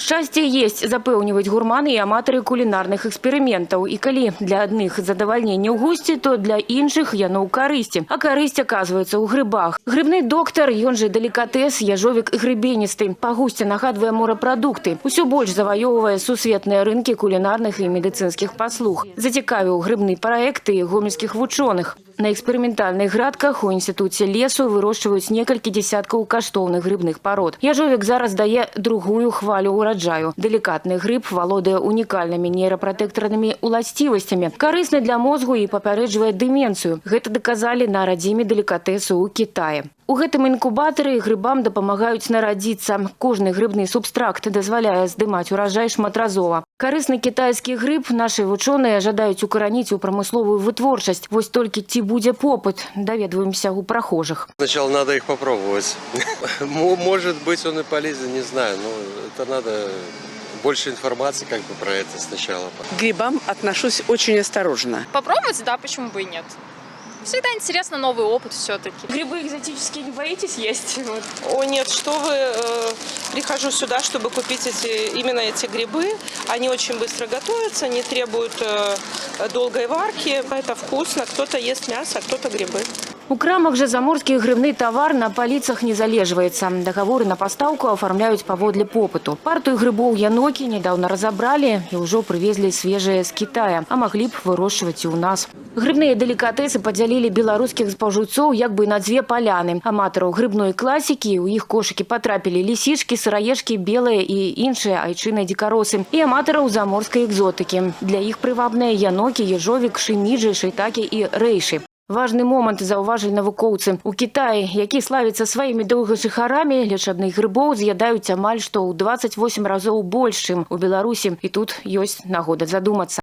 Шчасце есть, запэўніваюць гурманы і аматары кулінарных эксперыментаў. І калі для адных задавальнення ў гусці, то для іншых яно ў карысці. А карысць аказваецца ў грыбах. Грыбны доктар, ён же делікатэс, яжовік грыбеністы. Па гусці нагадвае морапрадукты. Усё больш заваёўвае сусветныя рынкі кулінарных і медыцынскіх паслуг. Зацікавіў грыбны праект і гомельскіх вучоных. На эксперыментальных градках у інстытуце лесу вырошчваюць некалькі дзесяткаў каштоўных грыбных парод. Яжовік зараз дае другую хвалю ўраджаю. Делікатны грыб валодае унікальнымі нейрапратэктарнымі уласцівасцямі, карысны для мозгу і папярэджвае дэмэнцыю. Гэта даказалі на радзіме делікатэсу ў Кітаі. У гэтым інкубатары грыбам дапамагаюць нарадзіцца. Кожны грыбны субстракт дазваляе здымаць ураджай шматразова. Карысны кітайскі грыб нашы вучоныя жадаюць укараніць у прамысловую вытворчасць. Вось толькі ці будзе попыт, даведваемся у прахожых. Сначала надо их попробовать. Может быть, он и полезен, не знаю. Но это надо больше информации как бы про это сначала. К грибам отношусь очень осторожно. Попробовать, да, почему бы и нет. Всегда интересно, новый опыт все-таки. Грибы экзотические не боитесь есть? О нет, что вы, прихожу сюда, чтобы купить именно эти грибы. Они очень быстро готовятся, не требуют долгой варки. Это вкусно, кто-то ест мясо, а кто-то грибы. У крамах же заморскі грыбны тавар на паліцах не залежваецца. Дагаворы на пастаўку афармляюць паводле попыту. Партыю грыбоў янокі недавно разабралі і ўжо прывезлі свежыя з Кітая, а маглі б вырошчваць і ў нас. Грыбныя делікатэсы падзялілі беларускіх спажыўцоў як бы на дзве паляны. Аматараў грыбной класікі, у іх кошыкі патрапілі лісічкі, сыраежкі, белыя і іншыя айчыныя дзікаросы. І аматараў заморскай экзотыкі. Для іх прывабныя янокі, ежовік, шыміджы, шайтакі і рэйшы. Важны момант заўважылі навукоўцы. У Кітаі, які славіцца сваімі доўгажыхарамі, лечабных грыбоў з'ядаюць амаль што ў 28 разоў больш, чым у Беларусі. І тут ёсць нагода задумацца.